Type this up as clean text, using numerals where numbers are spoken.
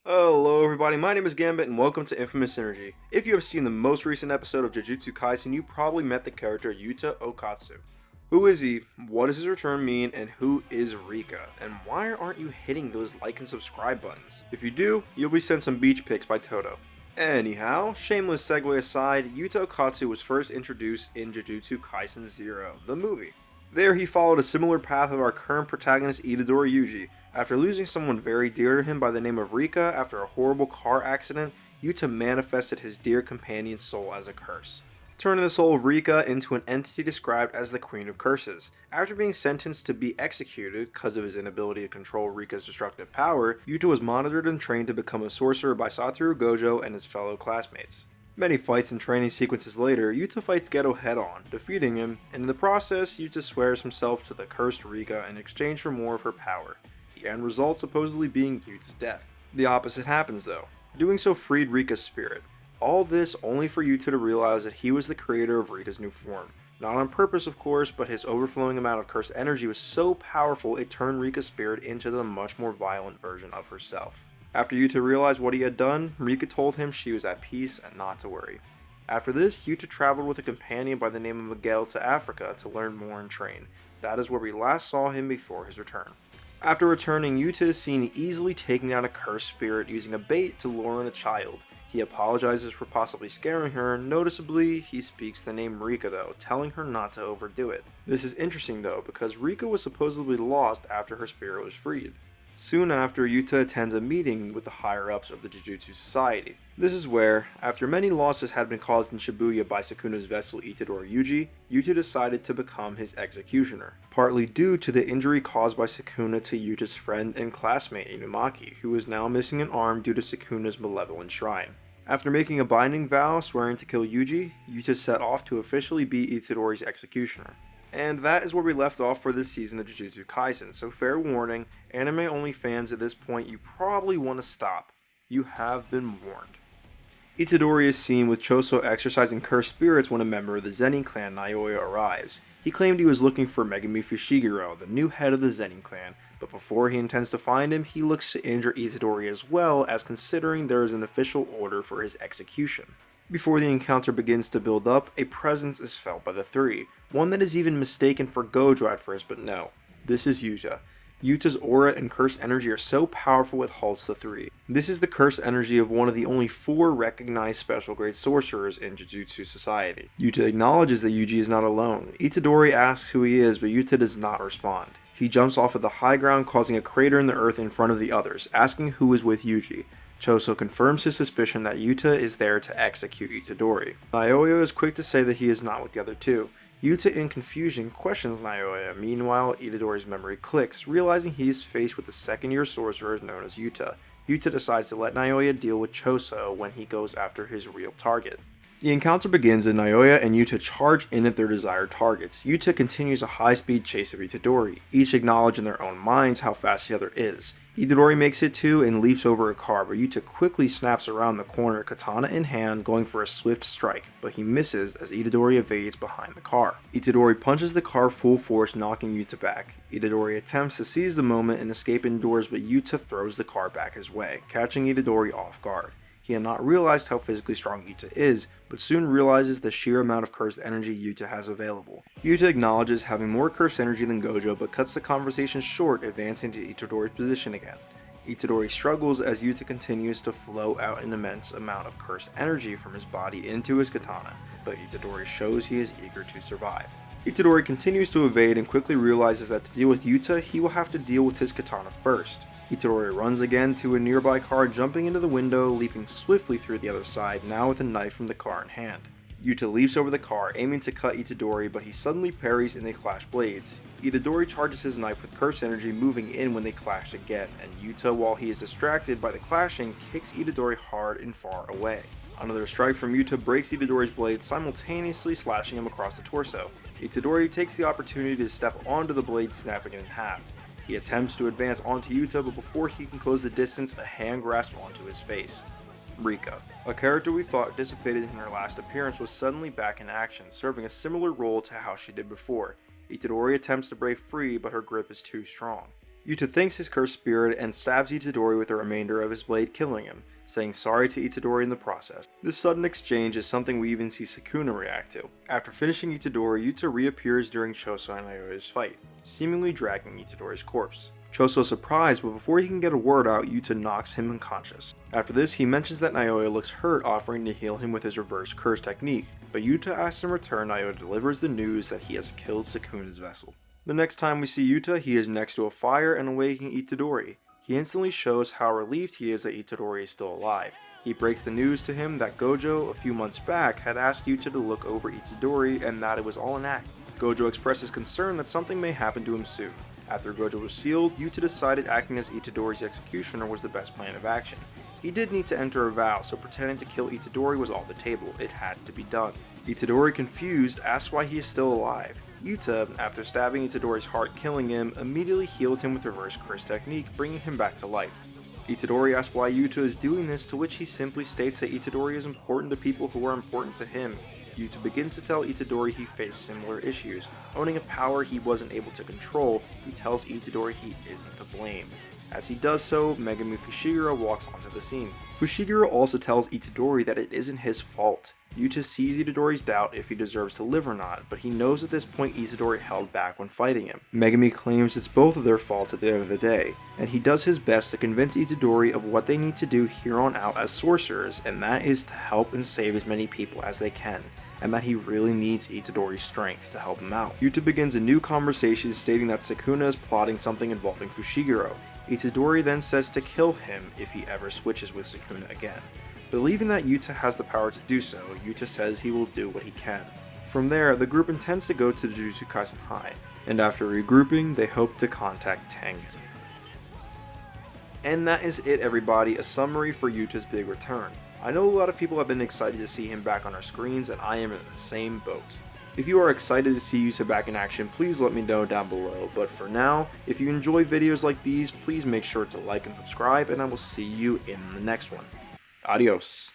Hello everybody, my name is Gambit and welcome to Infamous Synergy. If you have seen the most recent episode of Jujutsu Kaisen, you probably met the character Yuta Okatsu. Who is he, what does his return mean, and who is Rika? And why aren't you hitting those like and subscribe buttons? If you do, you'll be sent some beach pics by Toto. Anyhow, shameless segue aside, Yuta Okatsu was first introduced in Jujutsu Kaisen 0, the movie. There he followed a similar path of our current protagonist Itadori Yuji. After losing someone very dear to him by the name of Rika after a horrible car accident, Yuta manifested his dear companion's soul as a curse, turning the soul of Rika into an entity described as the Queen of Curses. After being sentenced to be executed because of his inability to control Rika's destructive power, Yuta was monitored and trained to become a sorcerer by Satoru Gojo and his fellow classmates. Many fights and training sequences later, Yuta fights Geto head-on, defeating him, and in the process, Yuta swears himself to the cursed Rika in exchange for more of her power, the end result supposedly being Yuta's death. The opposite happens though. Doing so freed Rika's spirit. All this only for Yuta to realize that he was the creator of Rika's new form. Not on purpose of course, but his overflowing amount of cursed energy was so powerful it turned Rika's spirit into the much more violent version of herself. After Yuta realized what he had done, Rika told him she was at peace and not to worry. After this, Yuta traveled with a companion by the name of Miguel to Africa to learn more and train. That is where we last saw him before his return. After returning, Yuta is seen easily taking down a cursed spirit using a bait to lure in a child. He apologizes for possibly scaring her. Noticeably, he speaks the name Rika though, telling her not to overdo it. This is interesting though, because Rika was supposedly lost after her spirit was freed. Soon after, Yuta attends a meeting with the higher-ups of the Jujutsu Society. This is where, after many losses had been caused in Shibuya by Sukuna's vessel Itadori Yuji, Yuta decided to become his executioner, partly due to the injury caused by Sukuna to Yuta's friend and classmate Inumaki, who is now missing an arm due to Sukuna's malevolent shrine. After making a binding vow swearing to kill Yuji, Yuta set off to officially be Itadori's executioner. And that is where we left off for this season of Jujutsu Kaisen, so fair warning, anime only fans at this point, you probably want to stop. You have been warned. Itadori is seen with Choso exercising cursed spirits when a member of the Zenin clan Naoya arrives. He claimed he was looking for Megumi Fushiguro, the new head of the Zenin clan, but before he intends to find him, he looks to injure Itadori as well, as considering there is an official order for his execution. Before the encounter begins to build up, a presence is felt by the three, one that is even mistaken for Gojo at first, but no, this is Yuta. Yuta's aura and cursed energy are so powerful it halts the three. This is the cursed energy of one of the only 4 recognized special grade sorcerers in Jujutsu Society. Yuta acknowledges that Yuji is not alone. Itadori asks who he is, but Yuta does not respond. He jumps off of the high ground, causing a crater in the earth in front of the others, asking who is with Yuji. Choso confirms his suspicion that Yuta is there to execute Itadori. Naoya is quick to say that he is not with the other two. Yuta, in confusion, questions Naoya. Meanwhile, Itadori's memory clicks, realizing he is faced with the second-year sorcerer known as Yuta. Yuta decides to let Naoya deal with Choso when he goes after his real target. The encounter begins as Naoya and Yuta charge in at their desired targets. Yuta continues a high-speed chase of Itadori, each acknowledge in their own minds how fast the other is. Itadori makes it too and leaps over a car, but Yuta quickly snaps around the corner, katana in hand, going for a swift strike, but he misses as Itadori evades behind the car. Itadori punches the car full force, knocking Yuta back. Itadori attempts to seize the moment and escape indoors, but Yuta throws the car back his way, catching Itadori off guard. He had not realized how physically strong Yuta is, but soon realizes the sheer amount of cursed energy Yuta has available. Yuta acknowledges having more cursed energy than Gojo, but cuts the conversation short, advancing to Itadori's position again. Itadori struggles as Yuta continues to flow out an immense amount of cursed energy from his body into his katana, but Itadori shows he is eager to survive. Itadori continues to evade and quickly realizes that to deal with Yuta, he will have to deal with his katana first. Itadori runs again to a nearby car, jumping into the window, leaping swiftly through the other side, now with a knife from the car in hand. Yuta leaps over the car, aiming to cut Itadori, but he suddenly parries and they clash blades. Itadori charges his knife with cursed energy, moving in when they clash again, and Yuta, while he is distracted by the clashing, kicks Itadori hard and far away. Another strike from Yuta breaks Itadori's blade, simultaneously slashing him across the torso. Itadori takes the opportunity to step onto the blade, snapping it in half. He attempts to advance onto Yuta, but before he can close the distance, a hand grasps onto his face. Rika, a character we thought dissipated in her last appearance, was suddenly back in action, serving a similar role to how she did before. Itadori attempts to break free, but her grip is too strong. Yuta thanks his cursed spirit and stabs Itadori with the remainder of his blade, killing him, saying sorry to Itadori in the process. This sudden exchange is something we even see Sukuna react to. After finishing Itadori, Yuta reappears during Choso and Aoya's fight, seemingly dragging Itadori's corpse. Choso is surprised, but before he can get a word out, Yuta knocks him unconscious. After this, he mentions that Naoya looks hurt, offering to heal him with his reverse curse technique, but Yuta asks in return Naoya delivers the news that he has killed Sukuna's vessel. The next time we see Yuta, he is next to a fire and awakening Itadori. He instantly shows how relieved he is that Itadori is still alive. He breaks the news to him that Gojo, a few months back, had asked Yuta to look over Itadori and that it was all an act. Gojo expresses concern that something may happen to him soon. After Gojo was sealed, Yuta decided acting as Itadori's executioner was the best plan of action. He did need to enter a vow, so pretending to kill Itadori was off the table. It had to be done. Itadori, confused, asks why he is still alive. Yuta, after stabbing Itadori's heart killing him, immediately heals him with reverse curse technique, bringing him back to life. Itadori asks why Yuta is doing this, to which he simply states that Itadori is important to people who are important to him. Yuta begins to tell Itadori he faced similar issues. Owning a power he wasn't able to control, he tells Itadori he isn't to blame. As he does so, Megumi Fushiguro walks onto the scene. Fushiguro also tells Itadori that it isn't his fault. Yuta sees Itadori's doubt if he deserves to live or not, but he knows at this point Itadori held back when fighting him. Megumi claims it's both of their faults at the end of the day, and he does his best to convince Itadori of what they need to do here on out as sorcerers, and that is to help and save as many people as they can, and that he really needs Itadori's strength to help him out. Yuta begins a new conversation stating that Sukuna is plotting something involving Fushiguro. Itadori then says to kill him if he ever switches with Sukuna again. Believing that Yuta has the power to do so, Yuta says he will do what he can. From there, the group intends to go to the Jujutsu Kaisen High, and after regrouping, they hope to contact Tengen. And that is it, everybody, a summary for Yuta's big return. I know a lot of people have been excited to see him back on our screens, and I am in the same boat. If you are excited to see Yuta back in action, please let me know down below, but for now, if you enjoy videos like these, please make sure to like and subscribe, and I will see you in the next one. Adios.